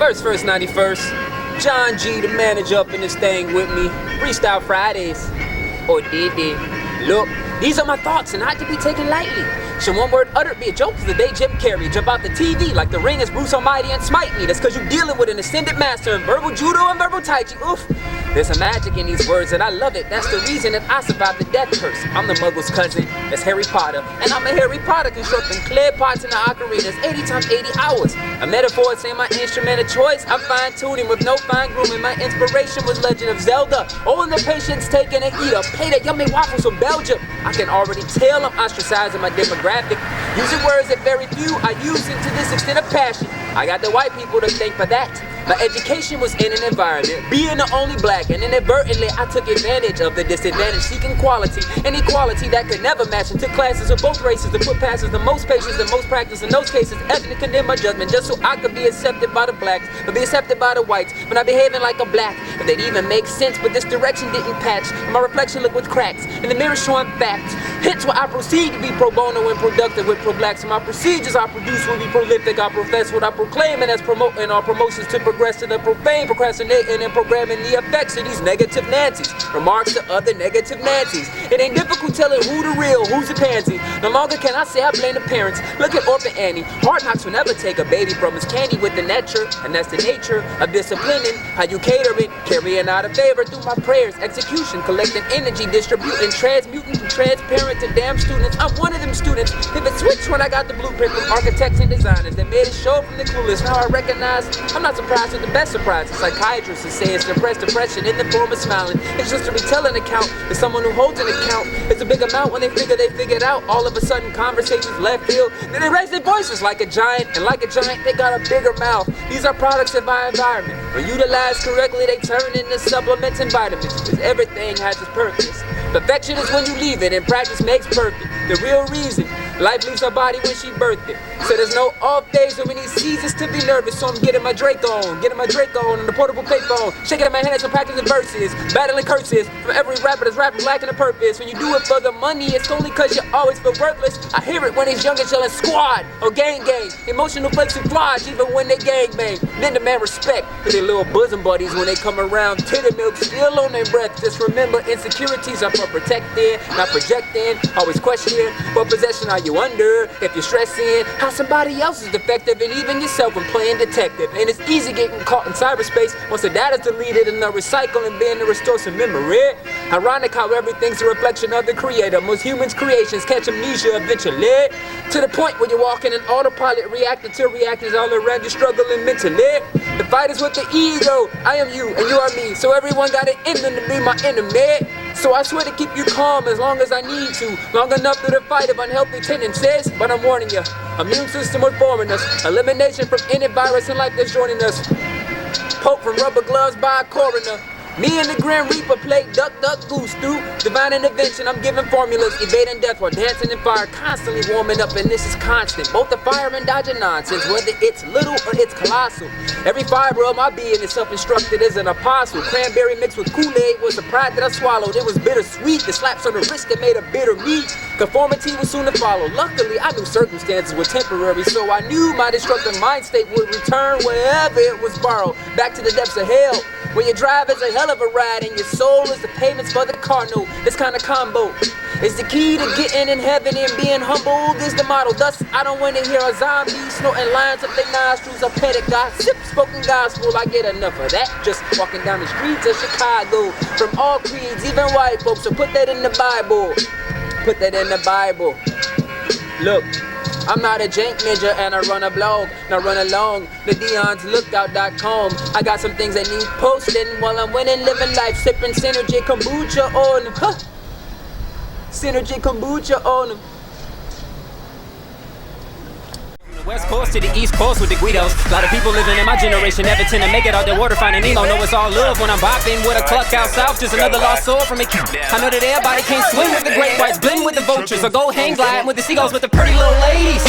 First 91st. John G, the manager, up in this thing with me. Freestyle Fridays. Or did they? Look, these are my thoughts and not to be taken lightly. Should one word uttered be a joke is the day Jim Carrey jump out the TV like the ring is Bruce Almighty and smite me. That's cause you dealing with an ascended master in verbal judo and verbal tai chi. Oof. There's some magic in these words and I love it. That's the reason that I survived the death curse. I'm the Muggle's cousin, that's Harry Potter. And I'm a Harry Potter constructing clear pots in the ocarinas 80 times 80 hours. A metaphor saying my instrument of choice. I'm fine-tuning with no fine grooming. My inspiration was Legend of Zelda. Oh, and the patience taking a eat a plate of yummy waffles from Belgium. I can already tell I'm ostracizing my demographic. Using words that very few are using to this extent of passion. I got the white people to thank for that. My education was in an environment, being the only black, and inadvertently I took advantage of the disadvantage, seeking quality and equality that could never match, and took classes of both races to put passes the most patience and most practice in those cases, ethnically condemn my judgment just so I could be accepted by the blacks, but be accepted by the whites, but not behaving like a black, if they'd even make sense, but this direction didn't patch, and my reflection looked with cracks, and the mirror showing facts, hence why I proceed to be pro bono and productive with pro-blacks, and my procedures I produce will be prolific, I profess what I proclaim, and as promoting our promotions to progress to the profane, procrastinating and programming the effects of these negative Nancy's. Remarks to other negative Nancy's. It ain't difficult telling who the real, who's the pansy. No longer can I say I blame the parents. Look at Orphan Annie. Hard knocks will never take a baby from his candy with the nature, and that's the nature of disciplining. How you cater it, carrying out a favor through my prayers, execution, collecting energy, distributing, transmuting from transparent to damn students. I'm one of them students. If it switched when I got the blueprint from architects and designers that made it show from the clueless. Now I recognize I'm not surprised at the best surprise. Psychiatrists are saying suppressed depression in the form of smiling. It's just a retelling account. It's someone who holds an account. It's a big amount when they figured out. All of a sudden conversations left field. Then they raise their voices like a giant, and like a giant they got a bigger mouth. These are products of our environment. When utilized correctly, they turn into supplements and vitamins. Because everything has its purpose. Perfection is when you leave it, and practice makes perfect. The real reason life leaves her body when she birthed it. So there's no off days or any seasons to be nervous. So I'm getting my Drake on, and the portable paper on, shaking in my hands and practicing verses, battling curses from every rapper that's rapping lacking a purpose. When you do it for the money, it's only cause you always feel worthless. I hear it when he's young and yelling squad or gang. Emotional flakes and flies even when they gang bang. Then demand respect for their little bosom buddies when they come around. Titty milk still on their breath. Just remember insecurities are for protecting, not projecting. Always questioning what possession are you under. If you're stressing how somebody else is defective, and even yourself when playing detective. And it's easy getting caught in cyberspace once the data's deleted and the recycle and being to restore some memory. Ironic how everything's a reflection of the creator. Most humans' creations catch amnesia eventually, to the point where you're walking an autopilot reacting to reactors all around you struggling mentally. The fight is with the ego. I am you and you are me, so everyone got an ending to be my enemy. So I swear to keep you calm as long as I need to, long enough through the fight of unhealthy tendencies. But I'm warning you, immune system was forming us, elimination from any virus in life that's joining us. Poke from rubber gloves by a coroner. Me and the Grim Reaper played Duck, Duck, Goose through divine intervention. I'm giving formulas, evading death while dancing in fire, constantly warming up, and this is constant. Both the fire and dodging nonsense, whether it's little or it's colossal. Every fiber of my being is self-instructed as an apostle. Cranberry mixed with Kool-Aid was the pride that I swallowed. It was bittersweet, the slaps on the wrist that made a bitter meat. Conformity was soon to follow. Luckily, I knew circumstances were temporary, so I knew my destructive mind state would return wherever it was borrowed, back to the depths of hell. When your drive is a hell of a ride and your soul is the payments for the car note, this kind of combo is the key to getting in heaven, and being humbled is the model. Thus, I don't want to hear a zombie snorting lines up their nostrils. A petty gossip, spoken gospel, I get enough of that. Just walking down the streets of Chicago, from all creeds, even white folks. So put that in the Bible. Put that in the Bible. Look. I'm not a jank ninja and I run a blog, now run along the DeonsLookout.com. I got some things I need posting while I'm winning, living life, sipping Synergy Kombucha on them. Synergy Kombucha on them. West Coast to the East Coast with the Guidos. A lot of people living in my generation never tend to make it out the water finding Nemo. Know it's all love when I'm bopping with a cluck out south. Just another lost soul from a kid. I know that everybody can't swim with the great whites, blend with the vultures, or go hang glide with the seagulls with the pretty little ladies.